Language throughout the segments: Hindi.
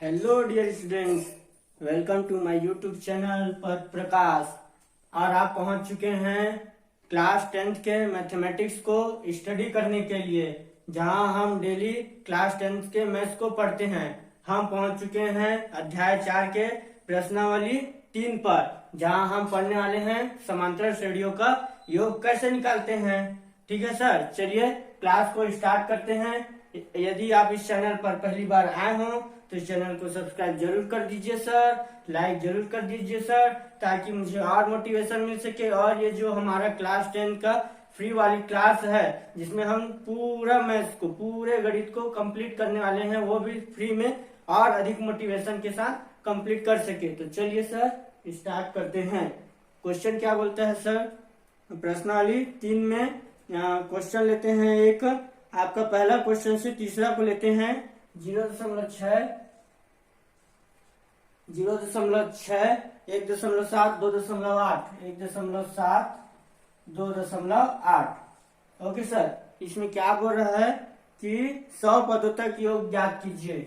Hello dear students, welcome to my YouTube channel पर प्रकाश। और आप पहुंच चुके हैं क्लास 10th के मैथमेटिक्स को स्टडी करने के लिए, जहां हम डेली क्लास 10th के मैथ्स को पढ़ते हैं। हम पहुंच चुके हैं अध्याय 4 के प्रश्नावली 3 पर, जहां हम पढ़ने वाले हैं समांतर श्रेणियों का योग कैसे निकालते हैं। ठीक है सर, चलिए क्लास को स्टार्ट करते हैं। यदि आप इस चैनल पर पहली बार आए हो तो इस चैनल को सब्सक्राइब जरूर कर दीजिए सर, लाइक जरूर कर दीजिए सर, ताकि मुझे और मोटिवेशन मिल सके। और ये जो हमारा क्लास 10 का फ्री वाली क्लास है, जिसमें हम पूरा मैथ्स को, पूरे गणित को कंप्लीट करने वाले हैं, वो भी फ्री में और अधिक मोटिवेशन के साथ कंप्लीट कर सके। तो चलिए सर स्टार्ट करते हैं। क्वेश्चन क्या बोलता है सर? प्रश्नावली 3 में क्वेश्चन लेते हैं एक। आपका पहला क्वेश्चन से तीसरा को लेते हैं। 0.6, 0.6, 1.7, 2.8, 1.7, 2.8। ओके सर, इसमें क्या बोल रहा है कि 100 पदों तक योग ज्ञात कीजिए।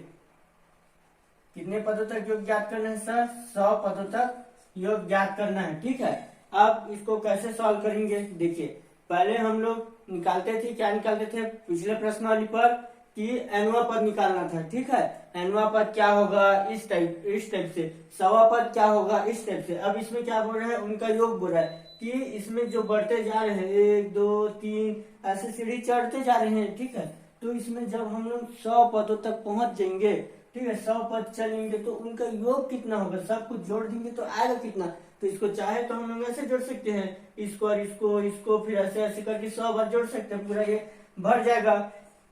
कितने पदों तक योग ज्ञात करना है सर? 100 पदों तक योग ज्ञात करना है। ठीक है, अब इसको कैसे सॉल्व करेंगे? देखिए, पहले हम लोग निकालते थे, क्या निकालते थे पिछले प्रश्नावली पर, कि nवां पद निकालना था। ठीक है, nवां पद क्या होगा? इस टाइप से। 100वां पद क्या होगा? इस टाइप से। अब इसमें क्या बोल रहा है? उनका योग बोल रहा है कि इसमें जो बढ़ते जा रहे हैं 1 2 3 ऐसे सीढ़ी चढ़ते जा रहे हैं। ठीक है, तो इसमें जब हम लोग 100 पदों तक पहुंच जाएंगे, ठीक है, 100 पद चलेंगे, तो उनका योग कितना होगा? सब कुछ जोड़ देंगे तो आएगा कितना? तो इसको चाहे तो हम लोग ऐसे जोड़ सकते हैं, इसको और इसको फिर ऐसे ऐसे करके 100 बार जोड़ सकते हैं, पूरा ये भर जाएगा।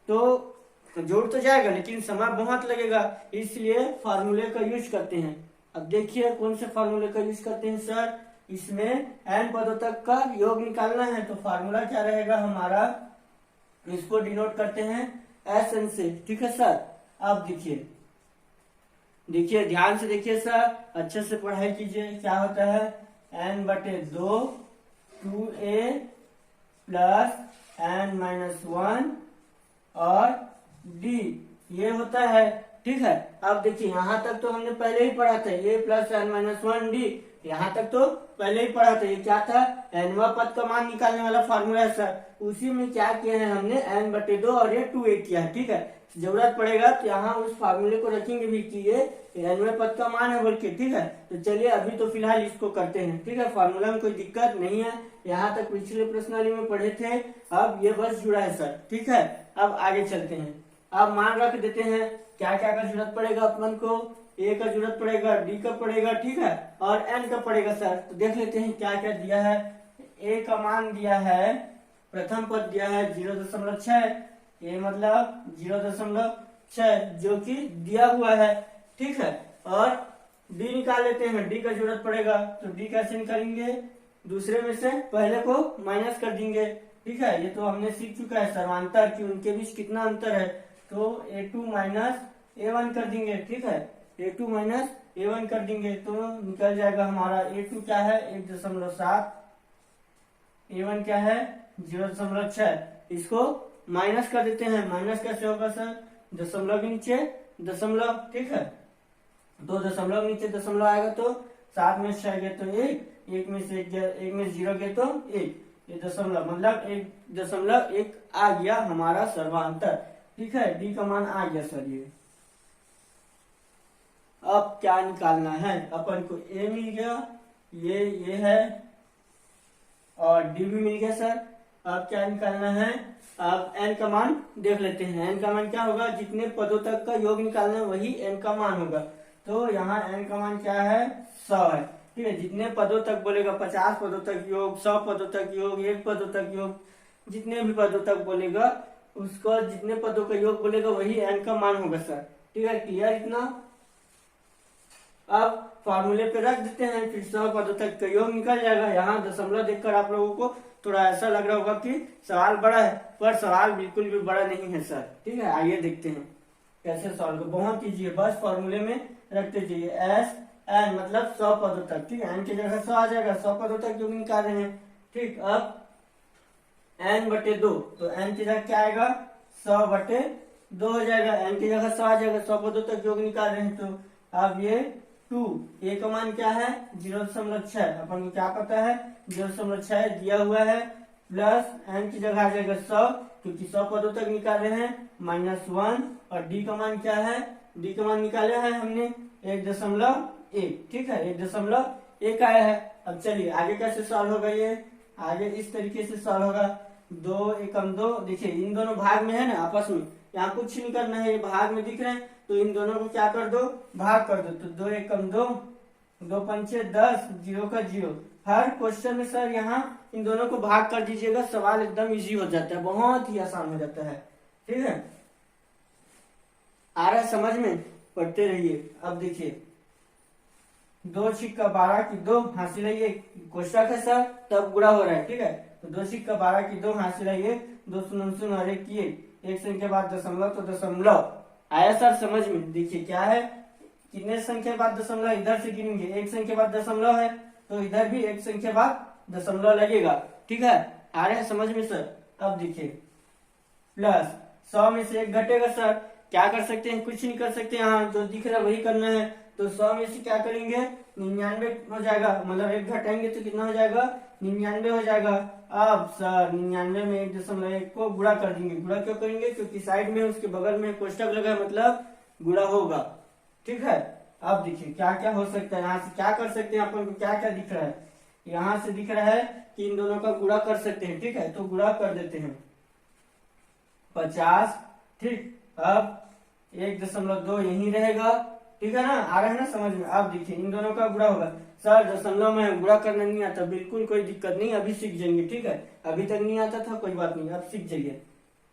तो जोड़ तो जाएगा, लेकिन समय बहुत लगेगा, इसलिए फार्मूले का यूज करते हैं। अब देखिए कौन से फार्मूले का यूज करते हैं सर? इसमें n पदों तक का योग निकालना है, तो फार्मूला क्या रहेगा हमारा? इसको डिनोट करते हैं Sn से। ठीक है सर, अब देखिए ध्यान से देखिए सर, अच्छे से पढ़ाई कीजिए। क्या होता है? n/2 2a प्लस n-1 और d, ये होता है। ठीक है, अब देखिए यहाँ तक तो हमने पहले ही पढ़ा था, a प्लस n-1 d, यहाँ तक तो पहले ही पढ़ा था। ये क्या था? nवां पद का मान निकालने वाला फार्मूला है सर। उसी में क्या किया है हमने? n/2 और ये 2a किया है। ठीक है, जरूरत पड़ेगा तो यहाँ उस फार्मूले को रखेंगे भी कि ये nवें पद का मान है बोल के। ठीक है, तो चलिए अभी तो फिलहाल इसको करते हैं। ठीक है, फार्मूला में कोई दिक्कत नहीं है, यहाँ तक पिछले प्रश्नावली में पढ़े थे, अब ये बस जुड़ा है सर। ठीक है, अब आगे चलते हैं। अब मान रख देते हैं क्या क्या का जरूरत पड़ेगा अपन को? a का जरूरत पड़ेगा, d का पड़ेगा, ठीक है, और n का पड़ेगा सर। तो देख लेते हैं क्या क्या दिया है। a का मान दिया है, प्रथम पद दिया है 0.6, ये मतलब 0.6 जो कि दिया हुआ है। ठीक है, और d निकाल लेते हैं। d का जरूरत पड़ेगा, तो d कैसे निकालेंगे? दूसरे में से पहले को माइनस कर देंगे। ठीक है, ये तो हमने सीख चुका है सर्वांतर कि उनके बीच कितना अंतर है, तो a2 माइनस a1 कर देंगे। ठीक है, a2 माइनस a1 कर देंगे तो निकल जाएगा हमारा a2 क्या है? 1.7, a1 क्या है? 0.6। इसको माइनस कर देते हैं। माइनस कैसे होगा सर? दशमलव के नीचे दशमलव। ठीक है, 2 दशमलव नीचे दशमलव आएगा तो 7 में 6 गए तो 1, 1 में से 1 में 0 गए तो 1, ये दशमलव मतलब 1.1 आ गया हमारा सर्वांतर। ठीक है, डी का मान आ गया सर। ये अब क्या निकालना है अपन को? ए मिल गया, ये है, और डी भी मिल गया सर। अब क्या निकालना है? अब n का मान देख लेते हैं। n का मान क्या होगा? जितने पदों तक का योग निकालना है वही n का मान होगा। तो यहाँ n का मान क्या है? 100 है। ठीक है, जितने पदों तक बोलेगा, 50 पदों तक योग, 100 पदों तक योग, 1 पदों तक योग, जितने भी पदों तक बोलेगा, उसको जितने पदों का योग बोलेगा वही n का मान होगा सर। ठीक है, क्लियर इतना? अब फार्मूले पे रख देते हैं, फिर 100 पदों तक का योग निकल जाएगा। यहाँ दशमलव देखकर आप लोगों को थोड़ा ऐसा लग रहा होगा कि सवाल बड़ा है, पर सवाल बिल्कुल भी बड़ा नहीं है सर। ठीक है, आइए देखते हैं कैसे सॉल्व को। बहुत ईजी है, बस फॉर्मूले में रखते जाइए एस एन मतलब 100 पदों तक। ठीक है, एन की जगह 100 आ जाएगा, 100 पदों तक योग निकाल रहे हैं। ठीक, अब n/2, तो n की जगह क्या आएगा? 100/2 2 हो जाएगा, n की जगह 100 आ जाएगा, 100 पदों तक योग निकाल रहे हैं। तो अब ये 2, a का मान क्या है 0.6, अपन को क्या पता है 0.6 दिया हुआ है, प्लस n की जगह आ जाएगा 100 क्योंकि 100 पदों तक निकाल रहे हैं, -1, और d का मान क्या है, d का मान निकाला है हमने 1.1, ठीक है 1.1 आया है। अब चलिए आगे कैसे सॉल्व होगा, ये आगे इस तरीके से सॉल्व होगा। 2 एकम 2, देखिए इन दोनों भाग में है ना आपस में, यहाँ कुछ नहीं करना है, ये भाग में दिख रहे हैं तो इन दोनों को क्या कर दो, भाग कर दो। तो 2 एकम 2, 2 पंचे 10, 0 का 0। हर क्वेश्चन में सर यहाँ इन दोनों को भाग कर दीजिएगा, सवाल एकदम इजी हो जाता है, बहुत ही आसान हो जाता है, ठीक है। आ रहा है समझ में, पढ़ते रहिए। अब देखिए 2 छिक्का 12 की 2, हासिल है ये कोष्टक है सर, तब गुणा हो रहा है, ठीक है। तो 2 छिक्का 12 की 2, हासिल है ये 2 शून्य और 1 की 1 संख्या बाद दशमलव, तो दशमलव आया सर समझ में। देखिए क्या है, कितने संख्या बाद दशमलव, इधर से गिनेंगे, 1 संख्या बाद दशमलव है तो इधर भी 1 संख्या बाद दशमलव लगेगा, ठीक है। आ रहे हैं समझ में सर। अब देखिए प्लस 100 में से 1 घटेगा सर, क्या कर सकते हैं, कुछ नहीं कर सकते, यहाँ जो दिख रहा है वही करना है। तो 100 में से क्या करेंगे 99 हो जाएगा, मतलब 1 घटाएंगे तो कितना हो जाएगा 99 हो जाएगा। अब सर 99 में 1.1 को गुणा कर देंगे, गुणा क्यों करेंगे, क्योंकि साइड में उसके बगल में कोष्टक लगा है, मतलब गुणा होगा, ठीक है। अब देखिए क्या क्या हो सकता है, यहाँ से क्या कर सकते हैं अपन को, क्या क्या दिख रहा है, यहाँ से दिख रहा है कि इन दोनों का गुणा कर सकते हैं, ठीक है। तो गुणा कर देते हैं 50, ठीक। अब 1.2 यही रहेगा, ठीक है ना, आ रहा है ना समझ में। अब देखिए इन दोनों का गुणा होगा, सर दशमलव में गुणा करना नहीं आता, बिल्कुल कोई दिक्कत नहीं, अभी सीख जाएंगे, ठीक है। अभी तक नहीं आता था, कोई बात नहीं, अब सीख जाइए।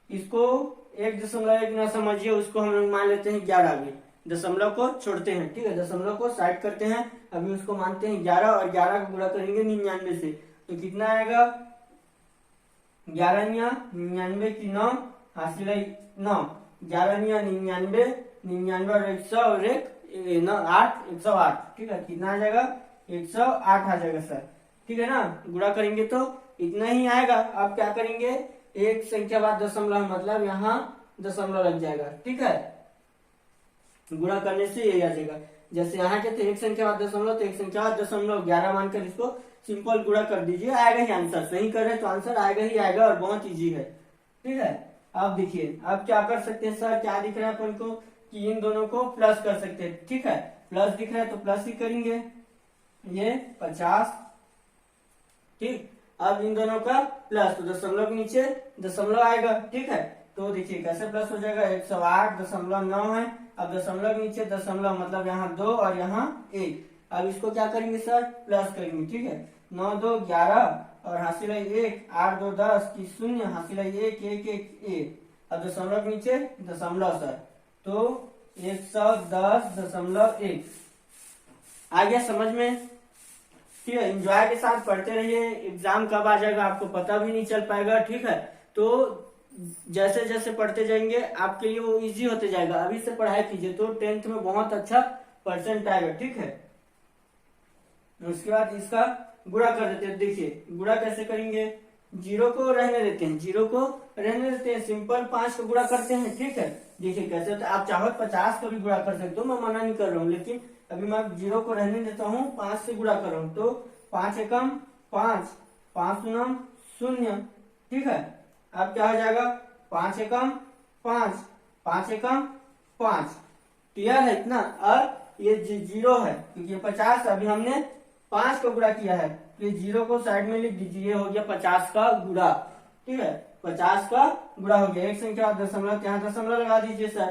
इसको 1.1 ना समझिए, उसको हम लोग मान लेते हैं 11, आगे दशमलव को छोड़ते हैं, ठीक है, दशमलव को साइड करते हैं, अभी उसको मानते हैं 11, और 11 का गुणा करेंगे 99 से, तो कितना आएगा 11 99 की 9, हासिल है 9, 11 99, 99 और 100 और 8, 108, ठीक है। कितना आ जाएगा 108 आ जाएगा सर, ठीक है ना। गुणा करेंगे तो इतना ही आएगा। अब क्या करेंगे, 1 संख्या बाद दशमलव, मतलब यहाँ दशमलव लग जाएगा, ठीक है। गुणा करने से यही आ जाएगा, जैसे यहाँ के तो 1 संख्या बाद दशमलव, तो 1 संख्या बाद दशमलव 11 मानकर इसको सिंपल गुणा कर दीजिए, आएगा ही आंसर। सही कर रहे तो आंसर आएगा ही आएगा, और बहुत इजी है, ठीक है। अब देखिए अब क्या कर सकते हैं सर, क्या दिख रहा है अपन को कि इन दोनों को प्लस कर सकते हैं, ठीक है। प्लस दिख रहा है तो प्लस ही करेंगे, ये 50, ठीक। अब इन दोनों का प्लस, तो दशमलव के नीचे दशमलव आएगा, ठीक है। तो देखिए कैसे प्लस हो जाएगा, 108.9 है, अब दशमलव के नीचे दशमलव, मतलब यहाँ 2 और यहाँ 1। अब इसको क्या करेंगे सर, प्लस करेंगे, ठीक है। 9 2 11 और हासिल है 1, 8 2 10 की 0, हासिल है 1 1 1 1। अब दशमलव के नीचे दशमलव सर, तो 110.1 आ गया समझ में, ठीक है। एंजॉय के साथ पढ़ते रहिए, एग्जाम कब आ जाएगा आपको पता भी नहीं चल पाएगा, ठीक है। तो जैसे जैसे पढ़ते जाएंगे आपके लिए वो इजी होते जाएगा, अभी से पढ़ाई कीजिए तो 10th में बहुत अच्छा परसेंट आएगा, ठीक है। उसके बाद इसका गुणा कर देते हैं, देखिए गुणा कैसे करेंगे, 0 को रहने देते हैं, 0 को रहने देते हैं, सिंपल 5 का गुणा करते हैं, ठीक है। देखिए कैसे होता है, आप चाहो 50 का भी गुणा कर सकते हो, मैं मना नहीं कर रहा हूँ, लेकिन अभी मैं 0 को रहने देता हूँ, 5 से गुणा कर रहा हूँ। तो 5 एकम 5, 5 दूना 0, ठीक है। अब क्या हो जाएगा 5 एकम 5, 5 एकम 5, क्लियर है इतना। और ये 0 है क्योंकि ये 50, अभी हमने 5 का गुणा किया है, तो ये 0 को साइड में लिख दीजिए, ये हो गया 50 का गुणा, ठीक है। 50 का गुणा हो गया, 1 संख्या दशमलव, यहाँ दशमलव लगा दीजिए सर,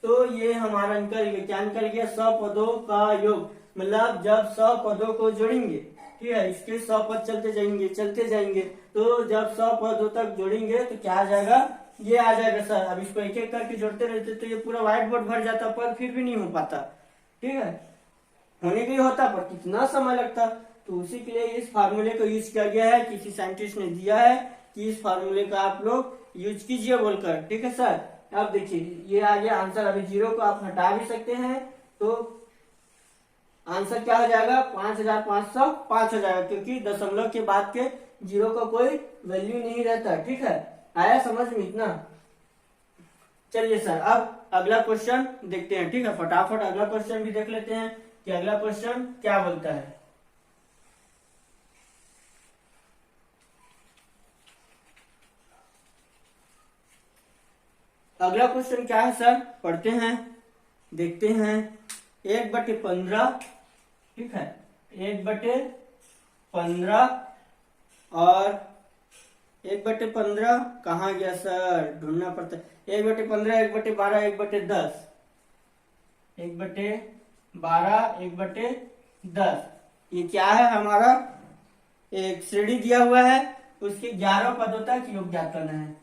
तो ये हमारा निकल गया, क्या निकल गया 100 पदों का योग, मतलब जब 100 पदों को जोड़ेंगे, ठीक है, इसके 100 पद चलते जाएंगे, तो जब 100 पदों तक जोड़ेंगे तो क्या आ जाएगा, ये आ जाएगा सर। अब इसको एक एक करके जोड़ते रहते तो ये पूरा व्हाइट बोर्ड भर जाता, पर फिर भी नहीं हो पाता, ठीक है। होने के लिए होता पर कितना समय लगता, तो उसी के लिए इस फार्मूले को यूज किया गया है, किसी साइंटिस्ट ने दिया है कि इस फार्मूले का आप लोग यूज कीजिए बोलकर, ठीक है सर। अब देखिए ये आ गया आंसर, अभी 0 को आप हटा भी सकते हैं, तो आंसर क्या हो जाएगा 5505 हो जाएगा, क्योंकि दशमलव के बाद के 0 का कोई वैल्यू नहीं रहता, ठीक है। आया समझ में इतना। चलिए सर अब अगला क्वेश्चन देखते हैं। ठीक है, फटाफट अगला क्वेश्चन भी देख लेते हैं कि अगला क्वेश्चन क्या बोलता है। अगला क्वेश्चन क्या है सर, पढ़ते हैं, देखते हैं। 1/15, ठीक है, 1/15 और 1/15 कहाँ गया सर, ढूंढना पड़ता है। 1/15, 1/12, 1/10, 1/12, 1/10, ये क्या है हमारा, एक श्रेणी दिया हुआ है, उसके 11 पदों तक योग ज्ञात करना है।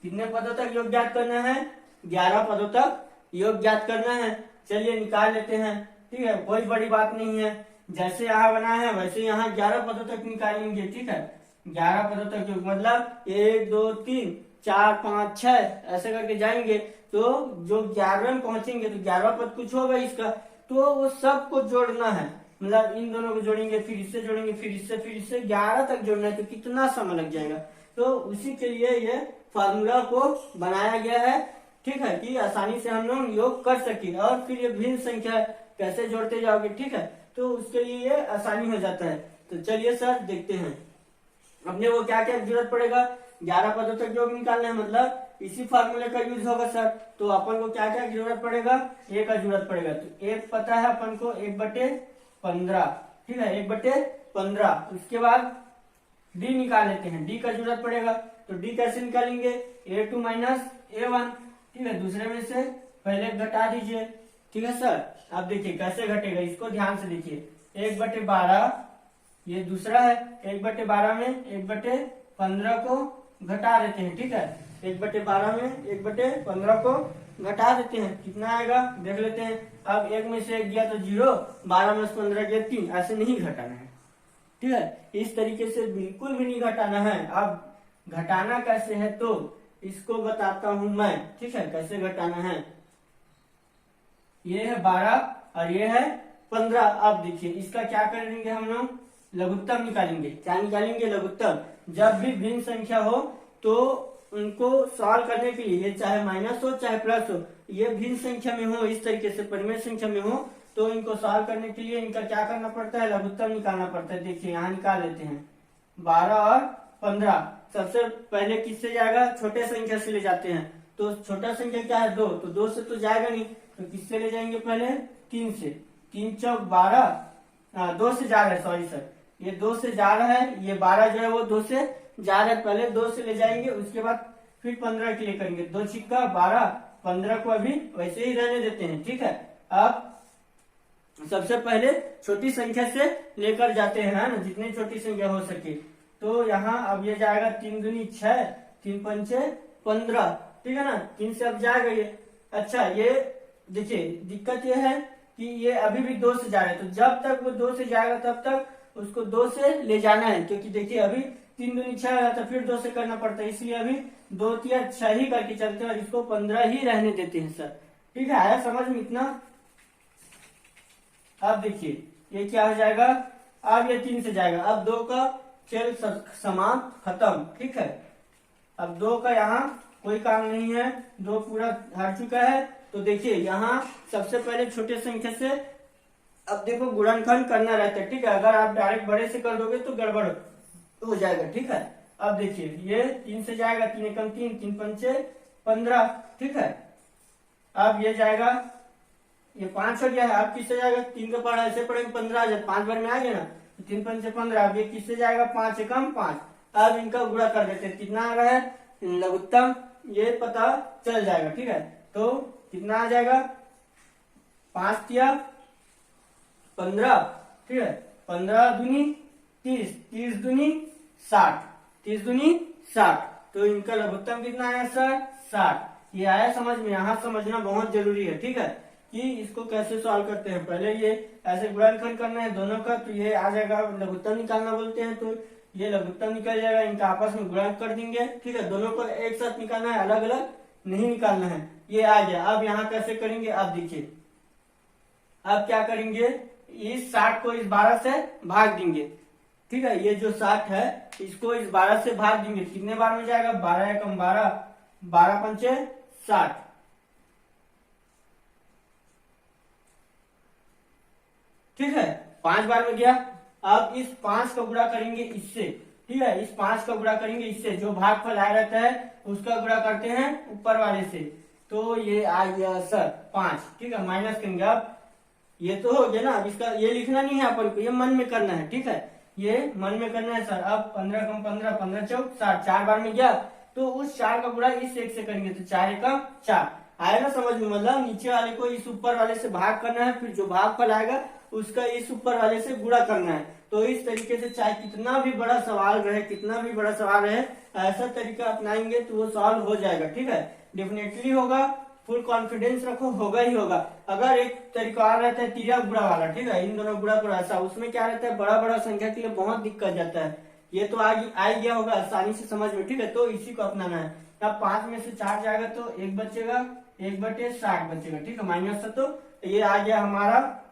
कितने पदों तक योग ज्ञात करना है, 11 पदों तक योग ज्ञात करना है। चलिए निकाल लेते हैं। ठीक है, कोई बड़ी बात नहीं है, जैसे यहाँ बना है वैसे यहाँ 11 पदों तक निकालेंगे। ठीक है, 11 पदों तक योग मतलब 1 2 3 4 5 6 ऐसे करके जाएंगे। तो जो 11 में पहुंचेंगे तो 11 पद कुछ होगा इसका, तो वो सबको जोड़ना है। मतलब इन दोनों को जोड़ेंगे, फिर इससे जोड़ेंगे, फिर इससे 11 तक जोड़ना है, तो कितना समय लग जाएगा। तो उसी के लिए ये फार्मूला को बनाया गया है। ठीक है, कि आसानी से हम लोग योग कर सके। और फिर ये भिन्न संख्या कैसे जोड़ते जाओगे, ठीक है, तो उसके लिए ये आसानी हो जाता है। तो चलिए सर देखते हैं अपने वो क्या क्या जरूरत पड़ेगा। 11 पदों तक योग निकालना है, मतलब इसी फार्मूले का यूज होगा सर। तो अपन को क्या क्या जरूरत पड़ेगा, ए का जरूरत पड़ेगा। तो एक पता है अपन को 1/15, ठीक है, 1/15। उसके बाद डी निकाल लेते हैं, डी का जरूरत पड़ेगा। तो डी कैसे निकालेंगे, A2 माइनस A1। ठीक है, दूसरे में से पहले घटा दीजिए। ठीक है सर, अब देखिए कैसे घटेगा, इसको ध्यान से देखिए। 1/12 ये दूसरा है, 1/12 में 1/15 को घटा देते हैं। ठीक है, 1/12 में 1/15 को घटा देते हैं, कितना आएगा देख लेते हैं। अब 1 में से 1 गया तो 0, 12 में से 15 गया 3, ऐसे नहीं घटाना है। ठीक है, इस तरीके से बिल्कुल भी नहीं घटाना है। अब घटाना कैसे है तो इसको बताता हूं मैं। ठीक है, कैसे घटाना है, ये है 12 और ये है 15। अब देखिए इसका क्या करेंगे हम लोग, लघुत्तम निकालेंगे। क्या निकालेंगे, लघुत्तम। जब भी भिन्न संख्या हो तो उनको सॉल्व करने के लिए, चाहे माइनस हो चाहे प्लस हो, ये भिन्न संख्या में हो, इस तरीके से परिमेय संख्या में हो, तो इनको सॉल्व करने के लिए इनका क्या करना पड़ता है, लघुत्तम निकालना पड़ता है। देखिए यहाँ निकाल लेते हैं, 12 और 15। सबसे पहले किससे जाएगा, छोटे संख्या से ले जाते हैं। तो छोटा संख्या क्या है, 2, तो 2 से तो जाएगा नहीं, तो किससे ले जाएंगे, पहले 3 से। 3 चौक 12, 2 से जा रहा है, सॉरी सर, ये 2 से जा रहा है, ये 12 जो है वो 2 से जा रहा है, पहले 2 से ले जाएंगे, उसके बाद फिर 15 के लिए करेंगे। 2 छिक्का 12, 15 को अभी वैसे ही रहने देते हैं। ठीक है, अब सबसे पहले छोटी संख्या से लेकर जाते हैं ना, जितनी छोटी संख्या हो सके। तो यहाँ अब ये जाएगा 3 दूनी 6, 3 पंचे 15। ठीक है ना, 3 से अब जाएगा ये। अच्छा, ये देखिए दिक्कत ये है कि ये अभी भी 2 से जा रहा है, तो जब तक वो 2 से जाएगा तब तक उसको 2 से ले जाना है। क्योंकि देखिए अभी 3 दूनी 6 हो जाता है, फिर 2 से करना पड़ता है, इसलिए अभी 2 या 6 ही करके चलते हैं और इसको 15 ही रहने देते हैं सर। ठीक है, आया समझ में इतना। अब देखिए ये क्या हो जाएगा, अब ये 3 से जाएगा, अब 2 का खेल समान खत्म। ठीक है, अब 2 का यहाँ कोई काम नहीं है, 2 पूरा हार चुका है। तो देखिए यहाँ सबसे पहले छोटे संख्या से अब देखो गुणनखंड करना रहता है। ठीक है, अगर आप डायरेक्ट बड़े से कर दोगे तो गड़बड़ हो जाएगा। ठीक है, अब देखिए ये 3 से जाएगा, 3 एकम 3, 3 पंचे 15। ठीक है, अब ये जाएगा, ये 5 हो गया है, अब किससे जाएगा, 3 का पढ़ा ऐसे पढ़ेंगे 15 आ जाए, 5 बार में आ गया ना, 3 पंचे 15। अब ये किससे जाएगा, 5 एकम 5। अब इनका गुणा कर देते हैं, कितना आ रहा है, लघुत्तम ये पता चल जाएगा। ठीक है, तो कितना आ जाएगा, 5 तिया 15। ठीक है, 15 दूनी 30, 30 दूनी 60, 30 दूनी 60। तो इनका लघुत्तम कितना आया सर, 60। ये आया समझ में, यहाँ समझना बहुत जरूरी है। ठीक है, कि इसको कैसे सॉल्व करते हैं। पहले ये ऐसे गुणनखंड करना है दोनों का, तो ये आ जाएगा, लघुत्तम निकालना बोलते हैं, तो ये लघुत्तम निकल जाएगा, इनका आपस में गुणा कर देंगे। ठीक है, दोनों को एक साथ निकालना है, अलग अलग नहीं निकालना है। ये आ गया, अब यहाँ कैसे करेंगे, आप देखिए अब क्या करेंगे, इस 60 को इस 12 से भाग देंगे। ठीक है, ये जो 60 है इसको इस 12 से भाग देंगे, कितने बार में जाएगा, 12 एकम 12, 12 पंचे 60। ठीक है, 5 बार में गया। अब इस 5 का गुणा करेंगे इससे, ठीक है, इस 5 का गुणा करेंगे इससे, जो भागफल आया रहता है उसका गुणा करते हैं ऊपर वाले से, तो ये आ गया सर 5, ठीक है, माइनस करेंगे। अब ये तो हो गया ना, अब इसका ये लिखना नहीं है अपन को, ये मन में करना है, ठीक है, ये मन में करना है सर। अब 15 कम 15, 15 चौक 60, 4 बार में गया तो उस 4 का गुणा इस 1 से करेंगे, तो 4 एकम 4 आएगा समझ में। मतलब नीचे वाले को इस ऊपर वाले से भाग करना है, फिर जो भागफल आएगा उसका इस ऊपर वाले से गुणा करना है। तो इस तरीके से चाहे कितना भी बड़ा सवाल रहे, कितना भी बड़ा सवाल रहे, ऐसा तरीका अपनाएंगे तो वो सॉल्व हो जाएगा, ठीक है, डेफिनेटली होगा, फुल कॉन्फिडेंस रखो, होगा ही होगा। अगर एक तरीका और रहता है तिर्यक गुणा वाला, ठीक है, इन दोनों गुणा करो ऐसा, उसमें क्या रहता है, बड़ा बड़ा संख्या के लिए बहुत दिक्कत जाता है। ये तो आ गया होगा आसानी से समझ में, ठीक है, तो इसी को अपनाना है। अब 5 में से 4 जाएगा तो 1 बचेगा, 1/60 बचेगा, ठीक है, माइनस है, तो ये आ गया हमारा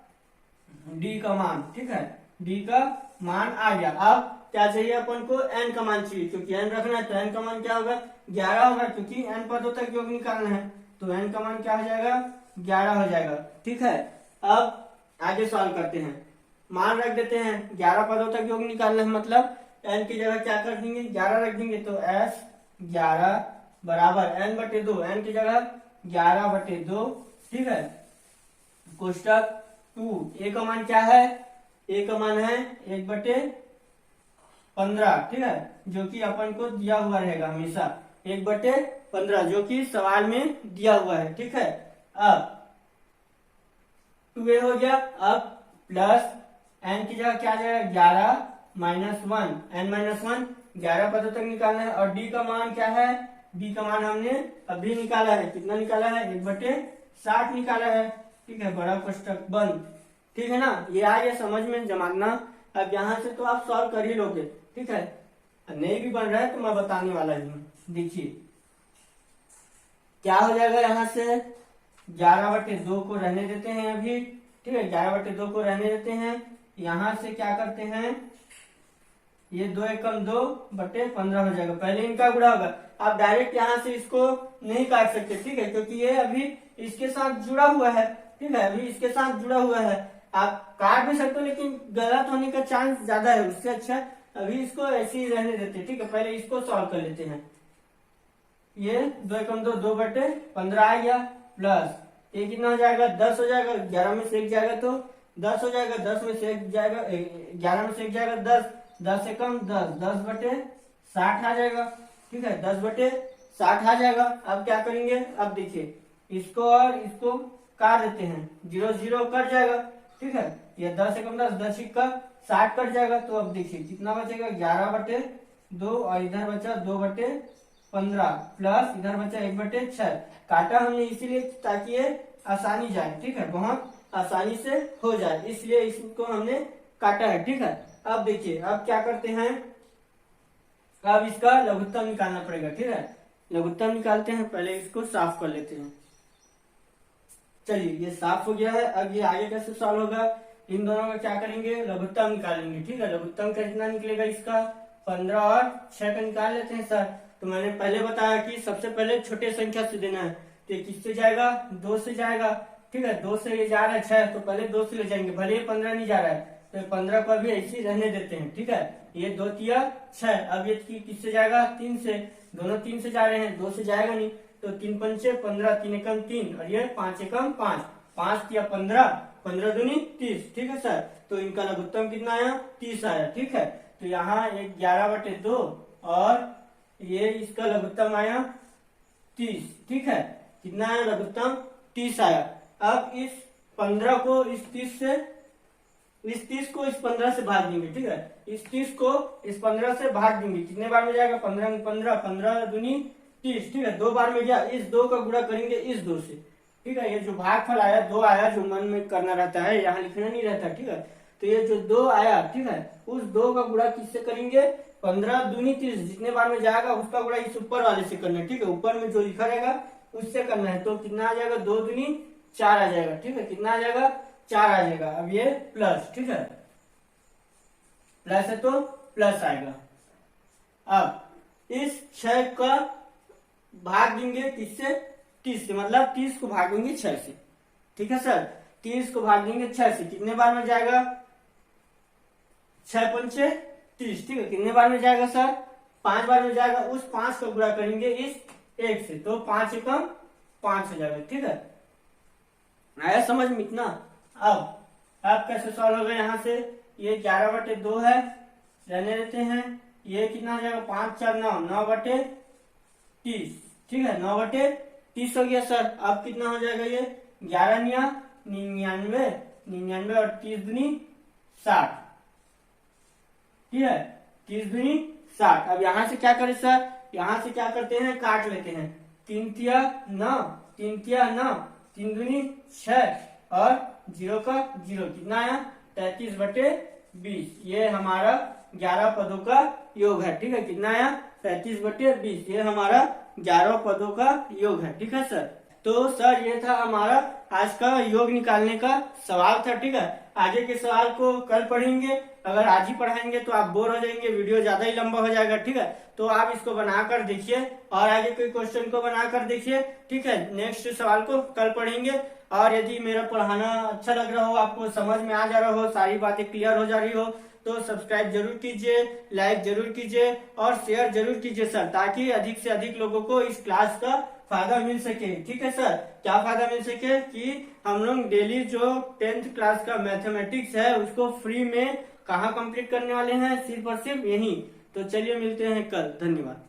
डी का मान, ठीक है, डी का मान आ गया। अब क्या चाहिए अपन को, एन का मान चाहिए, क्योंकि एन रखना है तो एन का मान क्या होगा, 11 होगा, क्योंकि एन पदों तक योग निकालना है, तो एन का मान क्या हो जाएगा, 11 हो जाएगा, ठीक है। अब आगे सॉल्व करते हैं, मान रख देते हैं, 11 पदों तक योग निकालना है, मतलब एन की जगह क्या कर देंगे, 11 रख देंगे, तो एस 11 बराबर n/2, एन की जगह 11/2, ठीक है, कोष्टक 2, ए का मान क्या है, ए का मान है 1/15, ठीक है, जो कि अपन को दिया हुआ रहेगा हमेशा 1/15, जो कि सवाल में दिया हुआ है, ठीक है। अब 2a हो गया, अब प्लस n की जगह क्या आ जाएगा, 11 - 1, n-1, 11 पदों तक निकालना है। और d का मान क्या है, d का मान हमने अभी निकाला है, कितना निकाला है, 1/60 निकाला है, ठीक है, बड़ा कोष्टक बंद, ठीक है ना, ये आ गया समझ में जमाना। अब यहाँ से तो आप सॉल्व कर ही लोगे, ठीक है, नहीं भी बन रहा है तो मैं बताने वाला ही हूँ। देखिए क्या हो जाएगा, यहाँ से 11/2 को रहने देते हैं अभी, ठीक है, 11/2 को रहने देते हैं। यहाँ से क्या करते हैं, ये 2 एकम 2/15 हो जाएगा, पहले इनका गुणा होगा। आप डायरेक्ट यहाँ से इसको नहीं काट सकते, ठीक है, क्योंकि ये अभी इसके साथ जुड़ा हुआ है, ठीक है, अभी इसके साथ जुड़ा हुआ है। आप काट भी सकते हो लेकिन गलत होने का चांस ज्यादा है, उससे अच्छा अभी इसको ऐसे ही रहने देते हैं, ठीक है, पहले इसको सॉल्व कर लेते हैं। ये 2 एकम 2, 2/15 आ गया, प्लस ये कितना हो जाएगा, 10 हो जाएगा, 11 में से 1 जाएगा तो 10 हो जाएगा, 10 में से 1 जाएगा, 11 में से 1 जाएगा 10, 10 एकम 10, 10/60 आ जाएगा, ठीक है, 10/60 आ जाएगा। अब क्या करेंगे, अब देखिए इसको और इसको काट देते हैं, 0 0 कट जाएगा, ठीक है, ये 10 एकम 10, 10 इक्का 60 कट जाएगा। तो अब देखिए कितना बचेगा, 11/2, और इधर बचा 2/15, प्लस इधर बचा 1/6। काटा हमने इसीलिए ताकि ये आसानी जाए, ठीक है, बहुत आसानी से हो जाए, इसलिए इसको हमने काटा है, ठीक है। अब देखिए अब क्या करते हैं, अब इसका लघुत्तम निकालना पड़ेगा, ठीक है, लघुत्तम निकालते हैं, पहले इसको साफ कर लेते हैं। चलिए ये साफ हो गया है, अब ये आगे कैसे सॉल्व होगा, इन दोनों का क्या करेंगे, लघुत्तम निकालेंगे, ठीक है, लघुत्तम कितना निकलेगा इसका, 15 और 6 का निकाल लेते हैं सर। तो मैंने पहले बताया कि सबसे पहले छोटे संख्या से देना है, तो किससे जाएगा, 2 से जाएगा, ठीक है, 2 से ये जा रहा है 6, तो पहले 2 से ले जाएंगे, भले ही 15 नहीं जा रहा है तो 15 को अभी ऐसे ही रहने देते हैं, ठीक है, ये 2 तिया 6, अब ये किससे जाएगा, 3 से, दोनों 3 से जा रहे हैं, 2 से जाएगा नहीं, तो 3 पंचे 15, 3 एकम 3, और ये 5 एकम 5, 5 तिया 15, 15 दूनी 30, ठीक है सर। तो इनका लघुत्तम कितना आया, 30 आया, ठीक है, तो यहाँ 11/2 और ये इसका लघुत्तम आया 30, ठीक है, कितना आया लघुत्तम, 30 आया। अब इस 15 को इस 30 से, इस 30 को इस 15 से भाग देंगे, ठीक है, इस 30 को इस 15 से भाग देंगे, कितने बार में जाएगा, 15 में 15, 15 दूनी 30, ठीक है, 2 बार में गया, इस 2 का गुणा करेंगे इस 2 से, ठीक है, ये जो भागफल आया 2 आया, जो मन में करना रहता है, यहाँ लिखना नहीं रहता, ठीक है, तो ये जो 2 आया, ठीक है, उस 2 का गुणा किससे करेंगे, 15 दूनी 30, जितने बार में जाएगा उसका गुणा इस ऊपर वाले से करना है, ठीक है, ऊपर में जो लिखा रहेगा उससे करना है, तो कितना आ जाएगा, 2 दूनी 4 आ जाएगा, ठीक है, कितना आ जाएगा, 4 आ जाएगा। अब ये प्लस, ठीक है, प्लस है तो प्लस आएगा। अब इस 6 का भाग देंगे किससे, 30 से, मतलब 30 को भागेंगे 6 से, ठीक है सर, 30 को भाग देंगे 6 से, कितने बार में जाएगा? 6 पंचे 30, ठीक है। कितने बार में जाएगा सर? 5 बार में जाएगा। उस 5 को गुणा करेंगे इस 1 से, तो 5 एकम 5 हो जाएगा, ठीक है। आया समझ में इतना? अब कैसे सॉल्व होगा? यहाँ से ये 11/2 है, रहने देते हैं। ये कितना हो जाएगा? 5 4 9, 9/30, ठीक है। 9/30 हो गया सर। अब कितना हो जाएगा? ये 11 99, 99 और 30 दूनी 60, ठीक है। 30 दूनी 60। अब यहाँ से क्या करें सर? यहाँ से क्या करते हैं? काट लेते हैं। 3 तिया 9, 3 तिया 9, 3 दूनी 6 और 0 का 0, कितना आया? 33/20। ये हमारा 11 पदों का योग है, ठीक है। कितना आया? 33/20। ये हमारा 11 पदों का योग है, ठीक है सर। तो सर ये था हमारा आज का योग निकालने का सवाल था, ठीक है। आगे के सवाल को कल पढ़ेंगे। अगर आज ही पढ़ाएंगे तो आप बोर हो जाएंगे, वीडियो ज्यादा ही लंबा हो जाएगा, ठीक है। तो आप इसको बनाकर देखिए और आगे कोई क्वेश्चन को बनाकर देखिए, ठीक है। नेक्स्ट सवाल को कल पढ़ेंगे। और यदि मेरा पढ़ाना अच्छा लग रहा हो, आपको समझ में आ जा रहा हो, सारी बातें क्लियर हो जा रही हो, तो सब्सक्राइब जरूर कीजिए, लाइक जरूर कीजिए और शेयर जरूर कीजिए सर, ताकि अधिक से अधिक लोगों को इस क्लास का फायदा मिल सके, ठीक है सर। क्या फायदा मिल सके? कि हम लोग डेली जो 10th क्लास का मैथमेटिक्स है उसको फ्री में कहाँ कंप्लीट करने वाले हैं? सिर्फ और सिर्फ यहीं। तो चलिए मिलते हैं कल, धन्यवाद।